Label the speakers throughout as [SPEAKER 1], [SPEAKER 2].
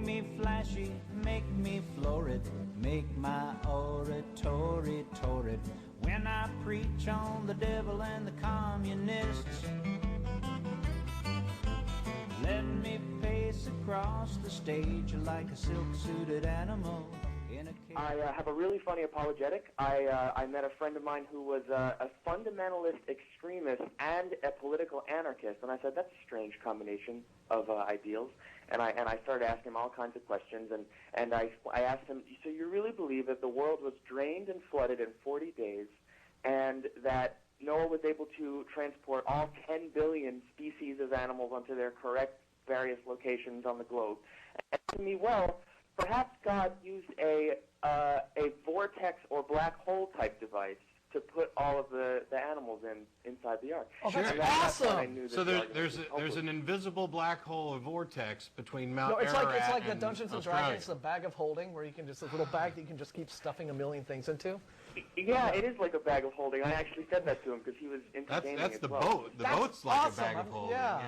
[SPEAKER 1] me flashy, make me florid, make my oratory torrid. When I preach on the devil and the communists, let me pace across the stage like a silk-suited animal in a cage.
[SPEAKER 2] I have a really funny apologetic. I met a friend of mine who was a fundamentalist extremist and a political anarchist, and I said, that's a strange combination of ideals. And I started asking him all kinds of questions, and I asked him, so you really believe that the world was drained and flooded in 40 days, and that Noah was able to transport all 10 billion species of animals onto their correct various locations on the globe? And to me, well, perhaps God used a vortex or black hole type device to put all of the animals inside the ark.
[SPEAKER 3] Oh, that's awesome!
[SPEAKER 4] So there's an invisible black hole or vortex between Mount Ararat
[SPEAKER 3] it's like the
[SPEAKER 4] and
[SPEAKER 3] Dungeons and
[SPEAKER 4] Australia.
[SPEAKER 3] Dragons, the bag of holding, where you can just a little bag that you can just keep stuffing a million things into.
[SPEAKER 2] Yeah, it is like a bag of holding. I actually said that to him because he was entertaining
[SPEAKER 4] That's
[SPEAKER 2] as
[SPEAKER 4] the
[SPEAKER 2] well.
[SPEAKER 4] boat. The boat's like
[SPEAKER 3] awesome.
[SPEAKER 4] a bag of holding.
[SPEAKER 3] Yeah.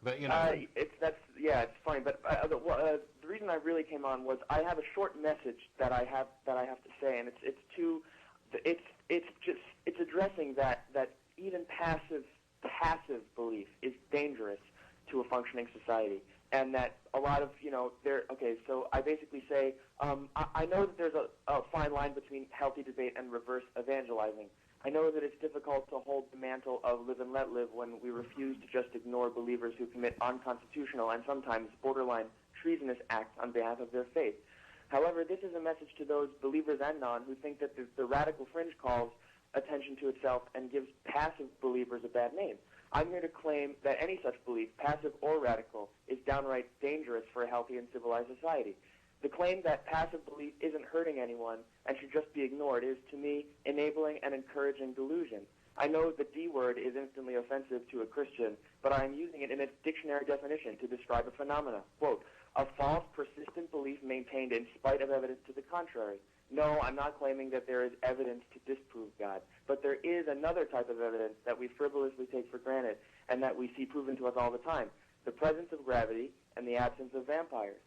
[SPEAKER 4] But you know,
[SPEAKER 2] it's funny. But the reason I really came on was I have a short message that I have to say, and it's addressing that even passive belief is dangerous to a functioning society, and that a lot of So I basically say I know that there's a fine line between healthy debate and reverse evangelizing. I know that it's difficult to hold the mantle of live and let live when we refuse to just ignore believers who commit unconstitutional and sometimes borderline treasonous acts on behalf of their faith. However, this is a message to those believers and non who think that the radical fringe calls attention to itself and gives passive believers a bad name. I'm here to claim that any such belief, passive or radical, is downright dangerous for a healthy and civilized society. The claim that passive belief isn't hurting anyone and should just be ignored is, to me, enabling and encouraging delusion. I know the D word is instantly offensive to a Christian, but I am using it in its dictionary definition to describe a phenomena. Quote, a false, persistent belief maintained in spite of evidence to the contrary. No, I'm not claiming that there is evidence to disprove God, but there is another type of evidence that we frivolously take for granted and that we see proven to us all the time, the presence of gravity and the absence of vampires.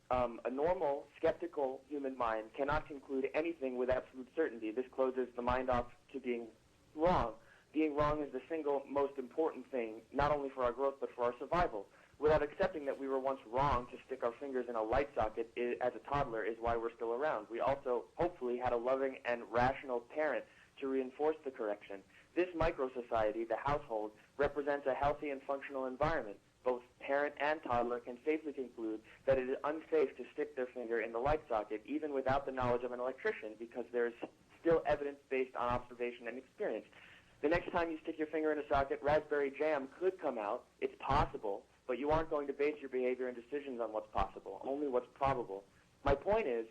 [SPEAKER 2] A normal, skeptical human mind cannot conclude anything with absolute certainty. This closes the mind off to being wrong. Being wrong is the single most important thing, not only for our growth, but for our survival. Without accepting that we were once wrong to stick our fingers in a light socket as a toddler is why we're still around. We also, hopefully, had a loving and rational parent to reinforce the correction. This micro-society, the household, represents a healthy and functional environment. Both parent and toddler can safely conclude that it is unsafe to stick their finger in the light socket, even without the knowledge of an electrician, because there is still evidence based on observation and experience. The next time you stick your finger in a socket, raspberry jam could come out. It's possible, but you aren't going to base your behavior and decisions on what's possible, only what's probable. My point is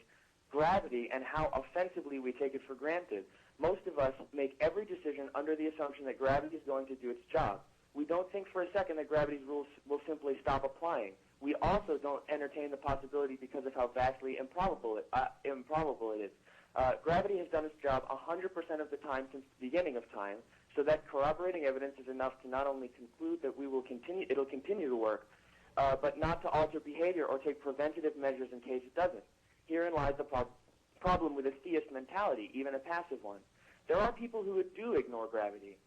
[SPEAKER 2] gravity and how offensively we take it for granted. Most of us make every decision under the assumption that gravity is going to do its job. We don't think for a second that gravity's rules will simply stop applying. We also don't entertain the possibility because of how vastly improbable it is. Gravity has done its job 100% of the time since the beginning of time, so that corroborating evidence is enough to not only conclude that it'll continue to work, but not to alter behavior or take preventative measures in case it doesn't. Herein lies the problem with a theist mentality, even a passive one. There are people who do ignore gravity.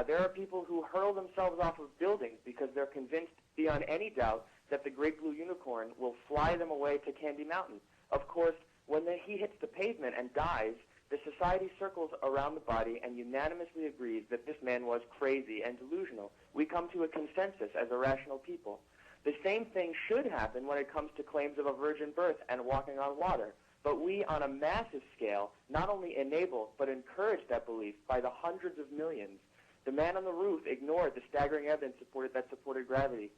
[SPEAKER 2] There are people who hurl themselves off of buildings because they're convinced beyond any doubt that the great blue unicorn will fly them away to Candy Mountain. Of course, when he hits the pavement and dies, the society circles around the body and unanimously agrees that this man was crazy and delusional. We come to a consensus as a rational people. The same thing should happen when it comes to claims of a virgin birth and walking on water. But we, on a massive scale, not only enable but encourage that belief by the hundreds of millions. The man on the roof ignored the staggering evidence that supported gravity.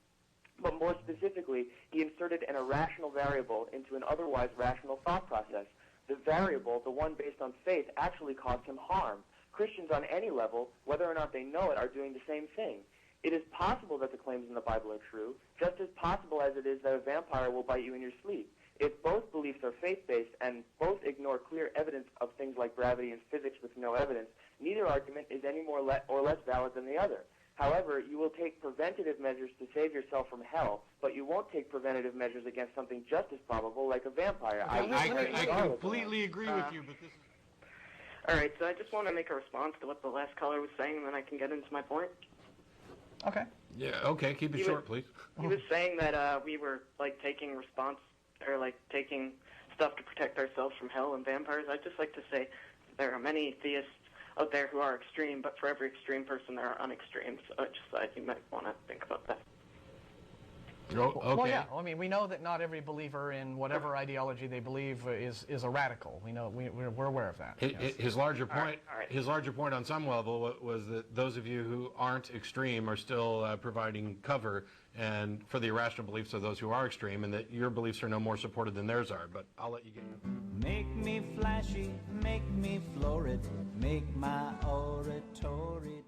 [SPEAKER 2] But more specifically, he inserted an irrational variable into an otherwise rational thought process. The variable, the one based on faith, actually caused him harm. Christians on any level, whether or not they know it, are doing the same thing. It is possible that the claims in the Bible are true, just as possible as it is that a vampire will bite you in your sleep. If both beliefs are faith-based and both ignore clear evidence of things like gravity and physics with no evidence, neither argument is any more or less valid than the other. However, you will take preventative measures to save yourself from hell, but you won't take preventative measures against something just as probable, like a vampire.
[SPEAKER 4] I completely agree with you, but this is...
[SPEAKER 5] All right, so I just want to make a response to what the last caller was saying, and then I can get into my point.
[SPEAKER 3] Okay.
[SPEAKER 4] Yeah, okay, keep it short, please.
[SPEAKER 5] He was saying that we were, like, taking taking stuff to protect ourselves from hell and vampires. I'd just like to say there are many theists out there who are extreme, but for every extreme person there are unextremes. So I just thought you might want to think about that.
[SPEAKER 4] Oh, okay.
[SPEAKER 3] Well, yeah. I mean, we know that not every believer in whatever ideology they believe is a radical. We know we're aware of that.
[SPEAKER 4] His larger point.
[SPEAKER 5] All right.
[SPEAKER 4] His larger point on some level was that those of you who aren't extreme are still providing cover and for the irrational beliefs of those who are extreme, and that your beliefs are no more supported than theirs are. But I'll let you get.
[SPEAKER 1] Make me flashy, make me florid, make my oratory